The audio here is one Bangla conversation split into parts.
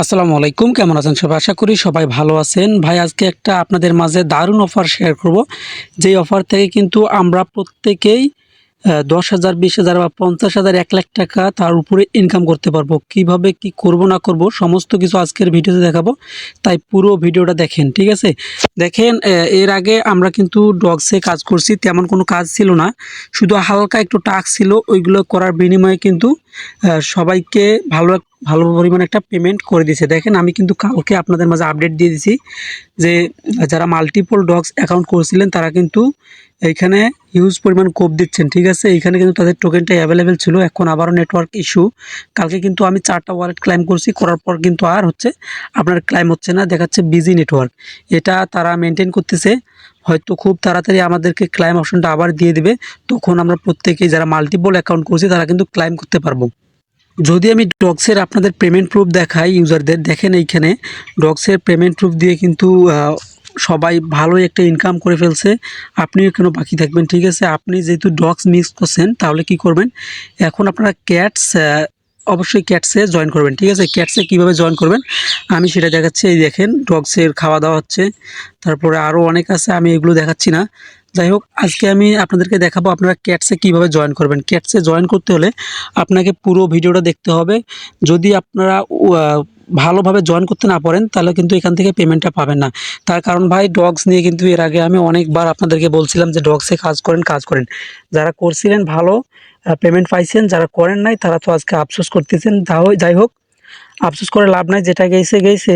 আসসালামু আলাইকুম, কেমন আছেন সবাই? আশা করি সবাই ভালো আছেন। ভাই আজকে একটা আপনাদের মাঝে দারুণ অফার শেয়ার করব। যেই অফার থেকে কিন্তু আমরা প্রত্যেকেই ১০,০০০, ২০,০০০ বা ৫০,০০০, ১,০০,০০০ টাকা তার উপরে ইনকাম করতে পারবো। কিভাবে কি করব না করব সমস্ত কিছু আজকের ভিডিওতে দেখাবো। তাই পুরো ভিডিওটা দেখেন, ঠিক আছে? দেখেন, এর আগে আমরা কিন্তু ডগসে কাজ করছি, তেমন কোনো কাজ ছিল না। শুধু হালকা একটু টাস্ক ছিল, ওইগুলো করার বিনিময়ে কিন্তু সবাইকে ভালো পরিমাণে একটা পেমেন্ট করে দিয়েছে। দেখেন, আমি কিন্তু কালকে আপনাদের মাঝে আপডেট দিয়ে দিছি যে যারা মাল্টিপল ডগস অ্যাকাউন্ট করেছিলেন তারা কিন্তু এইখানে হিউজ পরিমাণ কোপ দিচ্ছেন, ঠিক আছে? এইখানে কিন্তু তাদের টোকেনটা অ্যাভেলেবেল ছিল। এখন আবারও নেটওয়ার্ক ইস্যু। কালকে কিন্তু আমি 4টা ওয়ালেট ক্লাইম করছি, করার পর কিন্তু আর আপনার ক্লাইম হচ্ছে না, দেখাচ্ছে বিজি নেটওয়ার্ক। এটা তারা মেনটেন করতেছে। হয়তো খুব তাড়াতাড়ি আমাদেরকে ক্লাইম অপশনটা আবার দিয়ে দিবে। তখন আমরা প্রত্যেকেই যারা মাল্টিপল অ্যাকাউন্ট করছি তারা কিন্তু ক্লাইম করতে পারবো। যদি আমি ডগসের আপনাদের পেমেন্ট প্রুফ দেখাই ইউজারদের, দেখেন এইখানে ডগসের পেমেন্ট প্রুফ দিয়ে কিন্তু সবাই ভালোই একটা ইনকাম করে ফেলছে। আপনিও কেন বাকি থাকবেন, ঠিক আছে? আপনি যেহেতু ডগস মিক্স করছেন তাহলে কি করবেন, এখন আপনারা ক্যাটস অবশ্যই ক্যাটসে জয়েন করবেন, ঠিক আছে? ক্যাটসে কীভাবে জয়েন করবেন আমি সেটা দেখাচ্ছি। এই দেখেন, ডগসের খাওয়া দাওয়া হচ্ছে, তারপরে আরও অনেক আছে, আমি এগুলো দেখাচ্ছি না। যাই হোক, আজকে আমি আপনাদেরকে দেখাবো আপনারা ক্যাটসে কীভাবে জয়েন করবেন। ক্যাটসে জয়েন করতে হলে আপনাকে পুরো ভিডিওটা দেখতে হবে। যদি আপনারা ভালোভাবে জয়েন করতে না পারেন তাহলে কিন্তু এখান থেকে পেমেন্টটা পাবেন না। তার কারণ ভাই, ডগস নিয়ে কিন্তু এর আগে আমি অনেকবার আপনাদেরকে বলছিলাম যে ডগসে কাজ করেন। যারা করছিলেন ভালো পেমেন্ট পাইছেন, যারা করেন নাই তারা তো আজকে আফসোস করতেছেন। যাই হোক, আফসোস করে লাভ নাই, যেটা গেছে।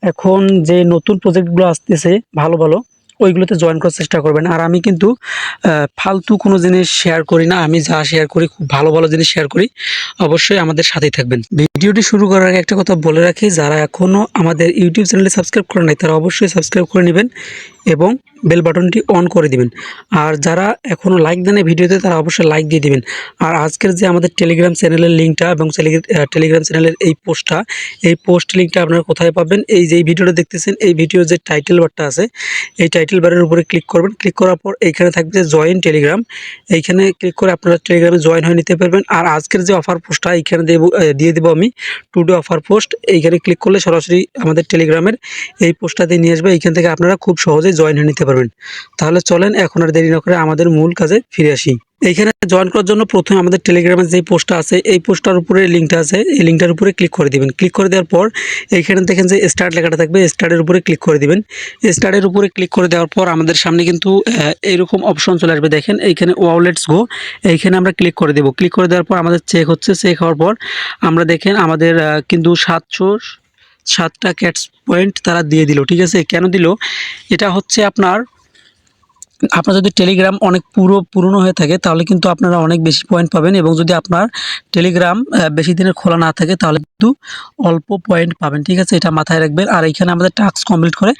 এখন যে নতুন প্রজেক্টগুলো আসতেছে ভালো ওইগুলোতে জয়েন করার চেষ্টা করবেন। আর আমি কিন্তু ফালতু কোনো জিনিস শেয়ার করি না, আমি যা শেয়ার করি খুব ভালো জিনিস শেয়ার করি। অবশ্যই আমাদের সাথেই থাকবেন। ভিডিওটি শুরু করার আগে একটা কথা বলে রাখি, যারা এখনও আমাদের ইউটিউব চ্যানেলে সাবস্ক্রাইব করে নাই তারা অবশ্যই সাবস্ক্রাইব করে নেবেন এবং বেল বাটনটি অন করে দিবেন। আর যারা এখনও লাইক দেন ভিডিওতে তারা অবশ্যই লাইক দিয়ে দিবেন। আর আজকের যে আমাদের টেলিগ্রাম চ্যানেলের লিঙ্কটা এবং টেলিগ্রাম চ্যানেলের এই পোস্ট লিঙ্কটা আপনারা কোথায় পাবেন? এই যে ভিডিওটা দেখতেছেন, এই ভিডিওর যে টাইটেল বারটা আছে, এই টাইটেল বারের উপরে ক্লিক করবেন। ক্লিক করার পর এইখানে থাকবে যে জয়েন টেলিগ্রাম, এইখানে ক্লিক করে আপনারা টেলিগ্রামে জয়েন হয়ে নিতে পারবেন। আর আজকের যে অফার পোস্টটা এইখানে দিয়ে দেবো আমি, টুডে অফার পোস্ট। এইখানে ক্লিক করলে সরাসরি আমাদের টেলিগ্রামের এই পোস্টটাতে নিয়ে আসবে। এইখান থেকে আপনারা খুব সহজেই জয়েন হয়ে নিতে পারবেন। তাহলে চলেন এখন আর দেরি না করে আমাদের মূল কাজে ফিরে আসি। এইখানে জয়েন করার জন্য প্রথমে আমাদের টেলিগ্রামের যে পোস্টটা আছে, এই পোস্টটার উপরে লিঙ্কটা আছে, এই লিঙ্কটার উপরে ক্লিক করে দিবেন। ক্লিক করে দেওয়ার পর এইখানে দেখেন যে স্টার্ট লেখাটা থাকবে, স্টার্টের উপরে ক্লিক করে দিবেন। স্টার্টের উপরে ক্লিক করে দেওয়ার পর আমাদের সামনে কিন্তু এইরকম অপশন চলে আসবে। দেখেন এইখানে ওয়ালেটস গো, এইখানে আমরা ক্লিক করে দেব। ক্লিক করে দেওয়ার পর আমাদের চেক হচ্ছে। চেক হওয়ার পর আমরা দেখেন আমাদের কিন্তু 707টা ক্যাটস পয়েন্ট তারা দিয়ে দিল, ঠিক আছে? কেন দিল? এটা হচ্ছে আপনার যদি টেলিগ্রাম অনেক পুরনো হয়ে থাকে তাহলে কিন্তু আপনারা অনেক বেশি পয়েন্ট পাবেন, এবং যদি আপনার টেলিগ্রাম বেশি দিনের খোলা না থাকে তাহলে কিন্তু অল্প পয়েন্ট পাবেন, ঠিক আছে? এটা মাথায় রাখবেন। আর এইখানে আমাদের টাস্ক কমপ্লিট করে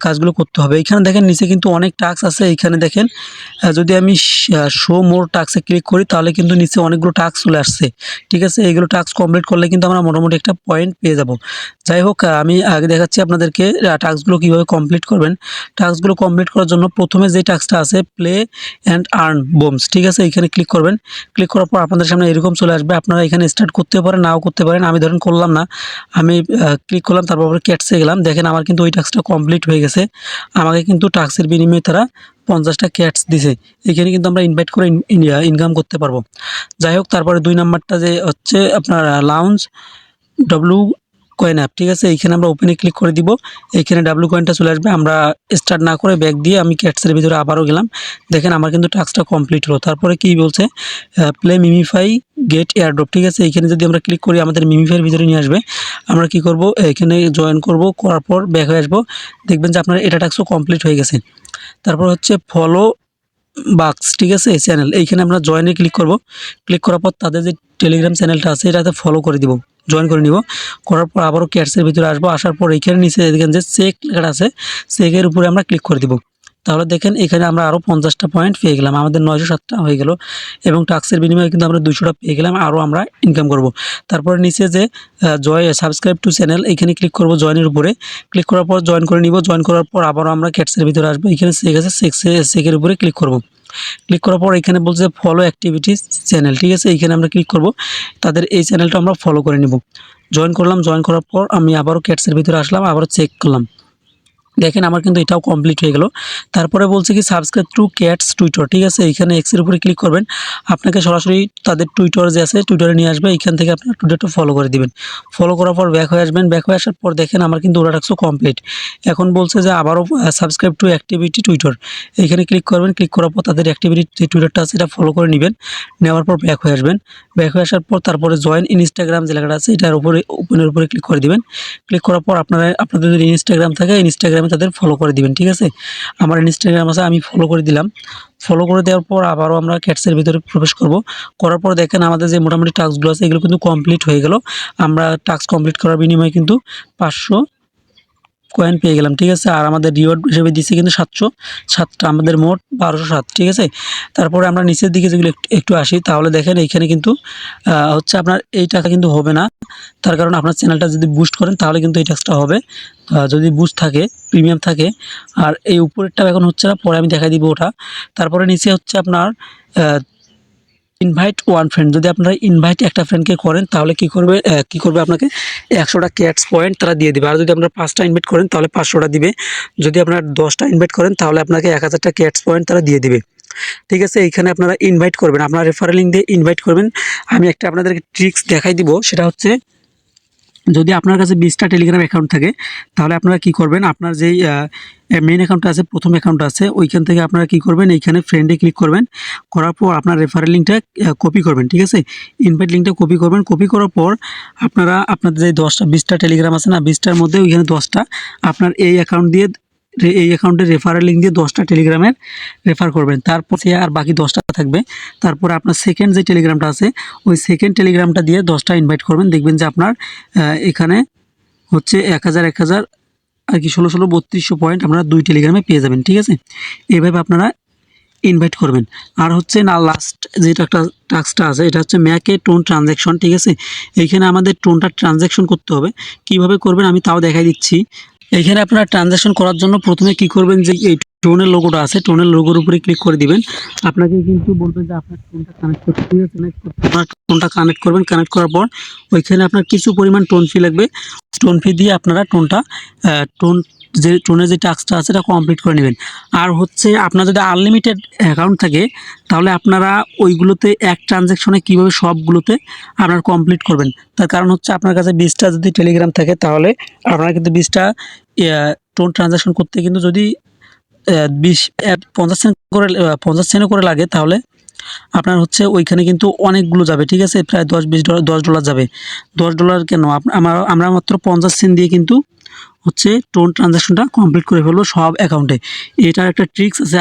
কাজগুলো করতে হবে। এইখানে দেখেন নিচে কিন্তু অনেক টাস্ক আছে। এইখানে দেখেন যদি আমি শো মোর টাস্কে ক্লিক করি তাহলে কিন্তু নিচে অনেকগুলো টাস্ক চলে আসছে, ঠিক আছে? এইগুলো টাস্ক কমপ্লিট করলে কিন্তু আমরা মোটামুটি একটা পয়েন্ট পেয়ে যাব। যাই হোক, আমি আগে দেখাচ্ছি আপনাদেরকে টাস্কগুলো কীভাবে কমপ্লিট করবেন। টাস্কগুলো কমপ্লিট করার জন্য প্রথমে যে টাস্কটা আছে প্লে অ্যান্ড আর্ন বোমস, ঠিক আছে? এখানে ক্লিক করবেন। ক্লিক করার পর আপনাদের সামনে এরকম চলে আসবে। আপনারা এখানে স্টার্ট করতে পারেন, নাও করতে পারেন। আমি ধরেন করলাম না, আমি ক্লিক করলাম, তারপর ক্যাটসে গেলাম। দেখেন আমার কিন্তু ওই টাস্কটা কমপ্লিট হয়ে গেছে। আমাকে কিন্তু টাস্কের বিনিময়ে তারা 50টা ক্যাটস দিছে। এখানে কিন্তু আমরা ইনভাইট করে ইনকাম করতে পারবো। যাই হোক, তারপরে 2 নাম্বারটা যে হচ্ছে আপনার লাউঞ্জ ডব্লু কয়েন অ্যাপ, ঠিক আছে? এইখানে আমরা ওপেনে ক্লিক করে দিব। এইখানে ডাব্লু কয়েনটা চলে আসবে। আমরা স্টার্ট না করে ব্যাক দিয়ে আমি ক্যাটসের ভিতরে আবারও গেলাম। দেখেন আমার কিন্তু টাস্কটা কমপ্লিট হলো। তারপরে কি বলছে, প্লে মিমিফাই গেট এয়ারড্রপ, ঠিক আছে? এইখানে যদি আমরা ক্লিক করি আমাদের মিমিফাইয়ের ভিতরে নিয়ে আসবে। আমরা কি করব, এখানে জয়েন করব, করার পর ব্যাক হয়ে আসবো। দেখবেন যে আপনার এটা টাস্কও কমপ্লিট হয়ে গেছে। তারপর হচ্ছে ফলো বাক্স, ঠিক আছে? চ্যানেল, এইখানে আমরা জয়েনে ক্লিক করব। ক্লিক করার পর তাদের যে টেলিগ্রাম চ্যানেলটা আছে এটাতে ফলো করে দিব, জয়েন করে নিব। করার পর আবারও ক্যাটসের ভিতরে আসবো। আসার পর এইখানে নিচে দেখেন যে চেক লেখা আছে, চেকের উপরে আমরা ক্লিক করে দিব। তাহলে দেখেন এখানে আমরা আরও 50টা পয়েন্ট পেয়ে গেলাম, আমাদের 907টা হয়ে গেল, এবং টাস্কের বিনিময়ে কিন্তু আমরা 200টা পেয়ে গেলাম। আরও আমরা ইনকাম করব। তারপরে নিচে যে সাবস্ক্রাইব টু চ্যানেল, এইখানে ক্লিক করব। জয়েনের উপরে ক্লিক করার পর জয়েন করে নিব। জয়েন করার পর আবারও আমরা ক্যাটসের ভিতরে আসবো। এখানে চেক আছে, চেকের উপরে ক্লিক করব। ক্লিক করার পর এখানে বলছে ফলো অ্যাক্টিভিটিস চ্যানেল, ঠিক আছে? এইখানে আমরা ক্লিক করব। তাদের এই চ্যানেলটা আমরা ফলো করে নিব। জয়েন করলাম। জয়েন করার পর আমি আবারও ক্যাটসের ভিতরে আসলাম, আবারও চেক করলাম। দেখেন আমার কিন্তু এটাও কমপ্লিট হয়ে গেল। তারপরে বলছে কি সাবস্ক্রাইব টু ক্যাটস টুইটার, ঠিক আছে। এখানে এক্সের উপরে ক্লিক করবেন, আপনাকে সরাসরি তাদের টুইটার যে আছে টুইটারে নিয়ে আসবে। এখান থেকে আপনার টুইটারটা ফলো করে দিবেন। ফলো করার পর ব্যাক হয়ে আসবেন। ব্যাক হয়ে আসার পর দেখেন আমার কিন্তু ওটা টাস্কও কমপ্লিট। এখন বলছে যে আবারও সাবস্ক্রাইব টু অ্যাক্টিভিটি টুইটার, এখানে ক্লিক করবেন। ক্লিক করার পর তাদের অ্যাক্টিভিটি যে টুইটারটা আছে এটা ফলো করে নেবেন। নেওয়ার পর ব্যাক হয়ে আসবেন। ব্যাক হয়ে আসার পর তারপরে জয়েন ইনস্টাগ্রাম যে লেখাটা আছে এটার উপরে ওপেনের উপরে ক্লিক করে দিবেন। ক্লিক করার পর আপনাদের যদি ইনস্টাগ্রাম থাকে ইনস্টাগ্রামে তাদের ফলো করে দিবেন, ঠিক আছে। আমার ইনস্টাগ্রাম আছে, আমি ফলো করে দিলাম। ফলো করে দেওয়ার পর আবারও আমরা ক্যাটসের ভিতরে প্রবেশ করব। করার পর দেখেন আমাদের যে মোটামুটি টাস্কগুলো আছে এগুলো কিন্তু কমপ্লিট হয়ে গেল। আমরা টাস্ক কমপ্লিট করার বিনিময়ে কিন্তু 500 কয়েন পেয়ে গেলাম, ঠিক আছে। আর আমাদের রিওয়ার্ড হিসেবে দিচ্ছে কিন্তু 707টা, আমাদের মোট 1207, ঠিক আছে। তারপরে আমরা নিচের দিকে যেগুলো একটু আসি, তাহলে দেখেন এইখানে কিন্তু হচ্ছে আপনার এই টাকা কিন্তু হবে না। তার কারণ আপনার চ্যানেলটা যদি বুস্ট করেন তাহলে কিন্তু এই টাস্কটা হবে, যদি বুস্ট থাকে, প্রিমিয়াম থাকে। আর এই উপরেরটা এখন হচ্ছে না, পরে আমি দেখাই দিব ওটা। তারপরে নিচে হচ্ছে আপনার ইনভাইট ওয়ান ফ্রেন্ড, যদি আপনারা ইনভাইট একটা ফ্রেন্ডকে করেন তাহলে কি করবে আপনাকে 100টা ক্যাটস পয়েন্ট তারা দিয়ে দিবে। আর যদি আপনারা 5টা ইনভাইট করেন তাহলে 500টা দিবে। যদি আপনারা 10টা ইনভাইট করেন তাহলে আপনাকে 1000টা ক্যাটস পয়েন্ট তারা দিয়ে দিবে, ঠিক আছে। এইখানে আপনারা ইনভাইট করবেন, আপনারা রেফারেল লিঙ্ক দিয়ে ইনভাইট করবেন। আমি একটা আপনাদেরকে ট্রিক্স দেখাই দিব, সেটা হচ্ছে যদি আপনার কাছে 20টা টেলিগ্রাম অ্যাকাউন্ট থাকে তাহলে আপনারা কি করবেন, আপনার যেই মেইন অ্যাকাউন্টটা আছে, প্রথম অ্যাকাউন্টটা আছে, ওইখান থেকে আপনারা কি করবেন, এইখানে ফ্রেন্ডে ক্লিক করবেন। করার পর আপনার রেফারেল লিঙ্কটা কপি করবেন, ঠিক আছে। ইনভাইট লিঙ্কটা কপি করবেন। কপি করার পর আপনারা আপনাদের যে 20টা টেলিগ্রাম আছে না, 20টার মধ্যে ওইখানে 10টা আপনার এই অ্যাকাউন্টের রেফারেল লিঙ্ক দিয়ে 10টা টেলিগ্রামের রেফার করবেন। তারপর আর বাকি 10টা থাকবে। তারপরে আপনার সেকেন্ড যে টেলিগ্রামটা আছে ওই সেকেন্ড টেলিগ্রামটা দিয়ে 10টা ইনভাইট করবেন। দেখবেন যে আপনার এখানে হচ্ছে 1000 আর কি 1632 পয়েন্ট আপনারা 2 টেলিগ্রামে পেয়ে যাবেন, ঠিক আছে। এইভাবে আপনারা ইনভাইট করবেন। আর হচ্ছে না লাস্ট যেটা একটা টাস্কটা আছে এটা হচ্ছে ম্যাক এ টোন ট্রানজ্যাকশন, ঠিক আছে। এইখানে আমাদের টোনটা ট্রানজ্যাকশন করতে হবে। কিভাবে করবেন আমি তাও দেখাই দিচ্ছি। এইখানে আপনারা ট্রানজ্যাকশন করার জন্য প্রথমে কি করবেন, যে এই টোনের লোগোটা আছে, টোনের লোগোর উপরে ক্লিক করে দিবেন। আপনাকে কিন্তু বলবে যে আপনার টোনটা কানেক্ট করতে, ঠিক আছে। আপনার টোনটা কানেক্ট করবেন। কানেক্ট করার পর ওইখানে আপনার কিছু পরিমাণ টোন ফি লাগবে। টোন ফি দিয়ে আপনারা টোনের যে টাস্কটা আছে এটা কমপ্লিট করে নেবেন। আর হচ্ছে আপনার যদি আনলিমিটেড অ্যাকাউন্ট থাকে তাহলে আপনারা ওইগুলোতে এক ট্রানজ্যাকশনে কীভাবে সবগুলোতে আপনারা কমপ্লিট করবেন, তার কারণ হচ্ছে আপনার কাছে 20টা যদি টেলিগ্রাম থাকে তাহলে আপনারা কিন্তু 20টা টোন ট্রানজ্যাকশন করতে কিন্তু যদি 50 সেন্ট করে লাগে তাহলে আপনার হচ্ছে ওইখানে কিন্তু অনেকগুলো যাবে, ঠিক আছে। প্রায় $10 যাবে। $10 কেন, আমরা মাত্র 50 সেন্ট দিয়ে কিন্তু হচ্ছে টোন ট্রানজ্যাকশনটা কমপ্লিট করে ফেলবো সব অ্যাকাউন্টে। এটার একটা ট্রিক্স আছে,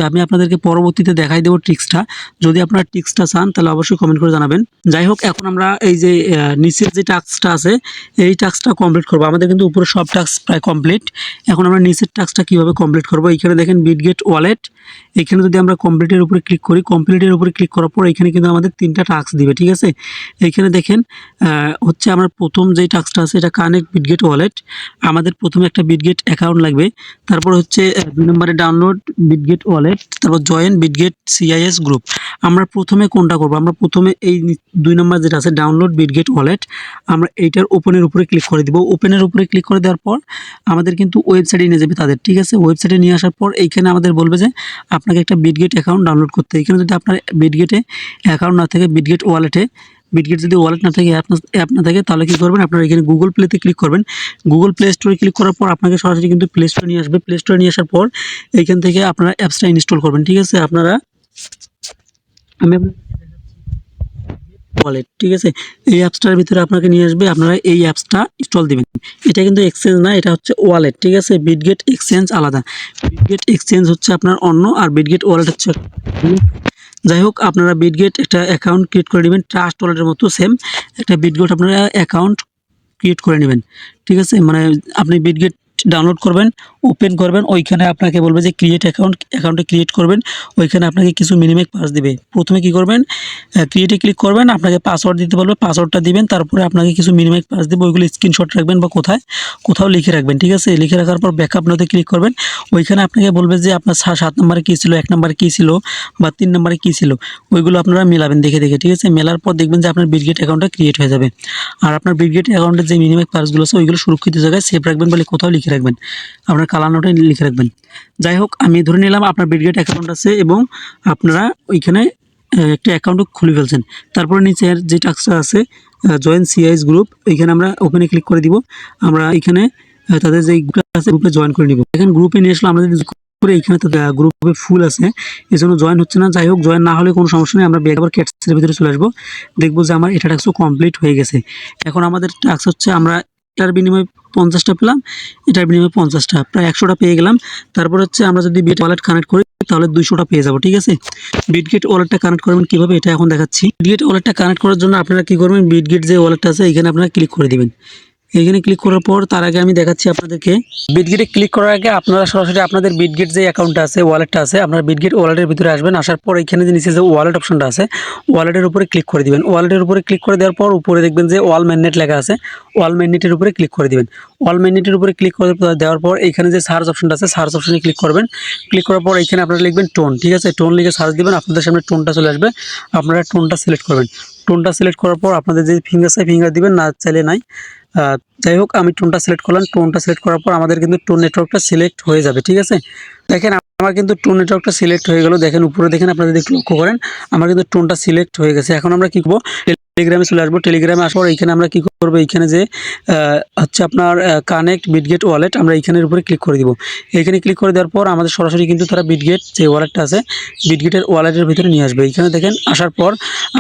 আমি আপনাদেরকে পরবর্তীতে দেখাই দেবো ট্রিক্সটা। যদি আপনারা ট্রিক্সটা চান তাহলে অবশ্যই কমেন্ট করে জানাবেন। যাই হোক, এখন আমরা এই যে নিচের যে টাস্কটা আছে এই টাস্কটা কমপ্লিট করবো। আমাদের কিন্তু উপরে সব টাস্ক প্রায় কমপ্লিট। এখন আমরা নিচের টাস্কটা কীভাবে কমপ্লিট করবো, এইখানে দেখেন বিটগেট ওয়ালেট, এখানে যদি আমরা কমপ্লিটের উপরে ক্লিক করি, কমপ্লিটের উপরে ক্লিক করার পর এখানে কিন্তু আমাদের 3টা টাস্ক দিবে, ঠিক আছে। এইখানে দেখেন হচ্ছে আমার প্রথম যেই টাস্কটা আছে এটা কানেক্ট বিটগেট ওয়ালেট। আমাদের প্রথমে একটা বিটগেট অ্যাকাউন্ট লাগবে। তারপর হচ্ছে 2 নম্বরে ডাউনলোড বিটগেট ওয়ালেট, তারপর জয়েন বিটগেট সিআইএস গ্রুপ। আমরা প্রথমে কোনটা করব, আমরা প্রথমে এই 2 নম্বর যেটা আছে ডাউনলোড বিটগেট ওয়ালেট, আমরা এইটার ওপেনের উপরে ক্লিক করে দিব। ওপেনের উপরে ক্লিক করে দেওয়ার পর আমাদের কিন্তু ওয়েবসাইটে নিয়ে যাবে তাদের, ঠিক আছে। ওয়েবসাইটে নিয়ে আসার পর এইখানে আমাদের বলবে যে আপনাকে একটা বিটগেট অ্যাকাউন্ট ডাউনলোড করতে। এখানে যদি আপনার বিটগেটে অ্যাকাউন্ট না থাকে, বিটগেট যদি ওয়ালেট না থাকে, অ্যাপ না থাকে, তাহলে কী করবেন, আপনারা এখানে গুগল প্লেতে ক্লিক করবেন। গুগল প্লে স্টোরে ক্লিক করার পর আপনাকে সরাসরি কিন্তু প্লে স্টোরে নিয়ে আসবে। প্লে স্টোরে নিয়ে আসার পর এইখান থেকে আপনারা অ্যাপসটা ইনস্টল করবেন, ঠিক আছে। আমি ওয়ালেট, ঠিক আছে, এই অ্যাপসটার ভিতরে আপনাকে নিয়ে আসবে। আপনারা এই অ্যাপসটা ইনস্টল দিবেন। এটা কিন্তু এক্সচেঞ্জ না, এটা হচ্ছে ওয়ালেট, ঠিক আছে। বিটগেট এক্সচেঞ্জ আলাদা, বিটগেট এক্সচেঞ্জ হচ্ছে আপনার অন্য, আর বিটগেট ওয়ালেট হচ্ছে। যাই হোক, আপনারা বিটগেট একটা অ্যাকাউন্ট ক্রিয়েট করে নেবেন, ট্রাস্ট ওয়ালেটের মতো সেম একটা বিটগেট আপনারা অ্যাকাউন্ট ক্রিয়েট করে নেবেন, ঠিক আছে। মানে আপনি বিটগেট ডাউনলোড করবেন, ওপেন করবেন, ওইখানে আপনাকে বলবে যে ক্রিয়েট অ্যাকাউন্টে ক্রিয়েট করবেন। ওইখানে আপনাকে কিছু মিনিমাম পাস দিবে। প্রথমে কি করবেন, ক্রিয়েটে ক্লিক করবেন, আপনাকে পাসওয়ার্ড দিতে বলবে, পাসওয়ার্ডটা দিবেন, তারপরে আপনাকে কিছু মিনিমাম পাস দেবে, ওইগুলো স্ক্রিনশট রাখবেন বা কোথাও লিখে রাখবেন, ঠিক আছে। লিখে রাখার পর ব্যাকআপ নাওতে ক্লিক করবেন। ওইখানে আপনাকে বলবে যে আপনার 7 নম্বরে কী ছিল, 1 নম্বরে কী ছিল বা 3 নম্বরে কী ছিল, ওইগুলো আপনারা মেলাবেন দেখে, ঠিক আছে। মেলার পর দেখবেন যে আপনার বিটগেট অ্যাকাউন্টটা ক্রিয়েট হয়ে যাবে। আর আপনার বিটগেট অ্যাকাউন্টের যে মিনিমাম পাসগুলো আছে ওইগুলো সুরক্ষিত জায়গায় সেভ রাখবেন বলে কোথাও লিখে রাখবেন, আপনার কালার নোটে লিখে রাখবেন। যাই হোক, আমি ধরে নিলাম আপনার বিটগেট অ্যাকাউন্ট আছে এবং আপনারা ওইখানে একটা অ্যাকাউন্ট খুলে ফেলছেন। তারপরে নিচের যে টাস্কটা আছে জয়েন সিআইএস গ্রুপ, এইখানে আমরা ওপেনে ক্লিক করে দিব। আমরা এখানে তাদের যে গ্রুপ আছে গ্রুপে জয়েন করে নিব। এখানে গ্রুপে নিয়ে আসলে আমাদের করে এইখানে তো গ্রুপে ফুল আছে, এই জন্য জয়েন হচ্ছে না। যাই হোক, জয়েন না হলে কোনো সমস্যা নেই, আমরা আবার ক্যাটসের ভিতরে চলে আসবো, দেখবো যে আমার এটা টাস্কও কমপ্লিট হয়ে গেছে। এখন আমাদের টাস্ক হচ্ছে আমরা এটার বিনিময়ে 50টা পেলাম, এটার বিনিময়ে 50টা, প্রায় 100টা পেয়ে গেলাম। তারপর হচ্ছে আমরা যদি বিট ওয়ালেট কানেক্ট করি তাহলে 200টা পেয়ে যাবো, ঠিক আছে। বিটগেট ওয়ালেটটা কানেক্ট করবেন কীভাবে এটা এখন দেখাচ্ছি। বিটগেট ওয়ালেটটা কানেক্ট করার জন্য আপনারা কী করবেন, বিটগেট যে ওয়ালেটটা আছে এখানে আপনারা ক্লিক করে দিবেন। এখানে ক্লিক করার পর তার আগে আমি দেখাচ্ছি আপনাদেরকে, বিটগেটে ক্লিক করার আগে আপনারা সরাসরি আপনাদের বিটগেট যে অ্যাকাউন্টটা আছে, ওয়ালেটটা আছে, আপনারা বিটগেট ওয়ালেটের ভিতরে আসবেন। আসার পর এখানে যে নিচে যে ওয়ালেট অপশনটা আছে, ওয়ালেটের উপরে ক্লিক করে দিবেন। ওয়ালেটের উপরে ক্লিক করে দেওয়ার পর উপরে দেখবেন যে ওয়াল ম্যাগনেট লেখা আছে, ওয়াল ম্যাগনেটের উপরে ক্লিক করে দিবেন। ওয়াল ম্যাগনেটের উপরে ক্লিক করে দেওয়ার পর এখানে যে সার্চ অপশনটা আছে, সার্চ অপশনে ক্লিক করবেন। ক্লিক করার পর এখানে আপনারা লিখবেন টোন, ঠিক আছে। টোন লিখে সার্চ দিবেন, আপনাদের সামনে টোনটা চলে আসবে, আপনারা টোনটা সিলেক্ট করবেন। টোনটা সিলেক্ট করার পর আপনাদের যে ফিঙ্গার আছে ফিঙ্গার দিবেন, না চাইলে নাই। যাই হোক, আমি টোনটা সিলেক্ট করলাম। টোনটা সিলেক্ট করার পর আমাদের কিন্তু টোন নেটওয়ার্কটা সিলেক্ট হয়ে যাবে, ঠিক আছে। দেখেন আমার কিন্তু টোন নেটওয়ার্কটা সিলেক্ট হয়ে গেল। দেখেন উপরে দেখেন, আপনারা যদি লক্ষ্য করেন আমার কিন্তু টোনটা সিলেক্ট হয়ে গেছে। এখন আমরা কি করবো, টেলিগ্রামে চলে আসবো। টেলিগ্রামে আসার পর এইখানে আমরা কি করবো, এইখানে যে হচ্ছে আপনার কানেক্ট বিটগেট ওয়ালেট, আমরা এইখানের উপরে ক্লিক করে দিব। এইখানে ক্লিক করে দেওয়ার পর আমাদের সরাসরি কিন্তু তারা বিটগেট যে ওয়ালেটটা আছে বিটগেটের ওয়ালেটের ভিতরে নিয়ে আসবে। এইখানে দেখেন আসার পর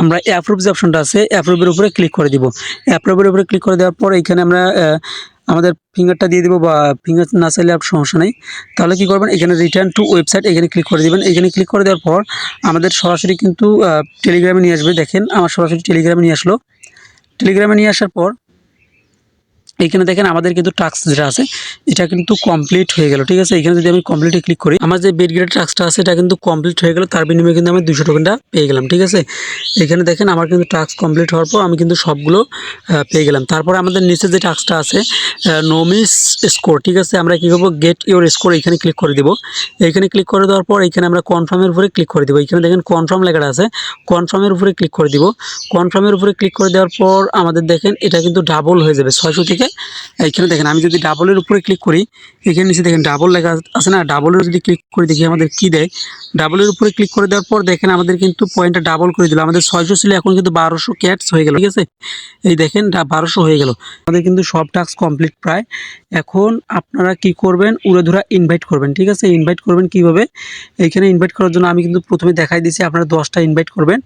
আমরা অ্যাপ্রুভ যে অপশনটা আছে অ্যাপ্রুভের উপরে ক্লিক করে দিব। অ্যাপ্রুভের উপরে ক্লিক করে দেওয়ার পর এইখানে আমরা আমাদের ফিঙ্গারটা দিয়ে দিব, বা ফিঙ্গার না চাইলে আর সমস্যা নেই। তাহলে কি করবেন, এখানে রিটার্ন টু ওয়েবসাইট এখানে ক্লিক করে দিবেন। এখানে ক্লিক করে দেওয়ার পর আমাদের সরাসরি কিন্তু টেলিগ্রামে নিয়ে আসবে। দেখেন আমার সরাসরি টেলিগ্রামে নিয়ে আসলো। টেলিগ্রামে নিয়ে আসার পর এইখানে দেখেন আমাদের কিন্তু টাস্ক যেটা আছে এটা কিন্তু কমপ্লিট হয়ে গেল, ঠিক আছে। এখানে যদি আমি কমপ্লিটে ক্লিক করি, আমার যে বিটগেটের টাস্কটা আছে এটা কিন্তু কমপ্লিট হয়ে গেল, তার বিনিময়ে কিন্তু আমি 200 টোকেনটা পেয়ে গেলাম, ঠিক আছে। এখানে দেখেন আমার কিন্তু টাস্ক কমপ্লিট হওয়ার পর আমি কিন্তু সবগুলো পেয়ে গেলাম। তারপর আমাদের নিচে যে টাস্কটা আছে নোমিস স্কোর, ঠিক আছে। আমরা কী করবো, গেট ইউর স্কোর এখানে ক্লিক করে দেবো। এইখানে ক্লিক করে দেওয়ার পর এখানে আমরা কনফার্মের উপরে ক্লিক করে দেবো। এখানে দেখেন কনফার্ম লেখাটা আছে, কনফার্মের উপরে ক্লিক করে দিব। কনফার্মের উপরে ক্লিক করে দেওয়ার পর আমাদের দেখেন এটা কিন্তু ডাবল হয়ে যাবে 600 থেকে। এইখানে দেখেন আমি যদি ডাবলের উপরে ক্লিক করি, এখানে নিচে দেখেন ডাবল লেখা আছে না, ডাবলের যদি ক্লিক করে দেখি আমাদের কি দেয়। ডাবলের উপরে ক্লিক করে দেওয়ার পর দেখেন আমাদের কিন্তু পয়েন্টটা ডাবল করে দিল, আমাদের 600 ছিল এখন কিন্তু 1200 ক্যাটস হয়ে গেল, ঠিক আছে। এই দেখেন 1200 হয়ে গেল, আমাদের কিন্তু সব টাস্ক কমপ্লিট প্রায়। এখন আপনারা কি করবেন, উড়াধুরা ইনভাইট করবেন, ঠিক আছে। ইনভাইট করবেন কিভাবে, এইখানে ইনভাইট করার জন্য আমি কিন্তু প্রথমে দেখাই দিয়েছি, আপনারা 10টা ইনভাইট করবেন।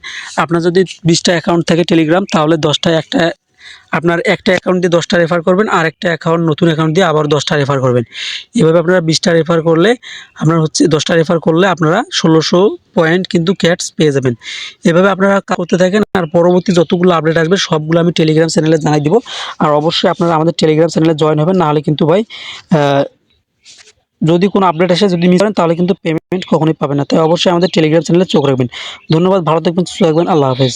আপনার যদি 20টা অ্যাকাউন্ট থাকে টেলিগ্রাম, তাহলে 10টায় একটা আপনার একটা অ্যাকাউন্ট দিয়ে 10টা রেফার করবেন, আর একটা অ্যাকাউন্ট নতুন অ্যাকাউন্ট দিয়ে আবার 10টা রেফার করবেন। এভাবে আপনারা 20টা রেফার করলে আপনার হচ্ছে 10টা রেফার করলে আপনারা 1600 পয়েন্ট কিন্তু ক্যাটস পেয়ে যাবেন। এভাবে আপনারা করতে থাকেন, আর পরবর্তী যতগুলো আপডেট আসবে সবগুলো আমি টেলিগ্রাম চ্যানেলে জানাই দিব। আর অবশ্যই আপনারা আমাদের টেলিগ্রাম চ্যানেলে জয়েন হবেন, নাহলে কিন্তু ভাই যদি কোনো আপডেট আসে যদি মিস করেন তাহলে কিন্তু পেমেন্ট কখনোই পাবেন না। তাই অবশ্যই আমাদের টেলিগ্রাম চ্যানেলে চোখ রাখবেন। ধন্যবাদ, ভালো থাকবেন, সুস্থ থাকবেন, আল্লাহ হাফেজ।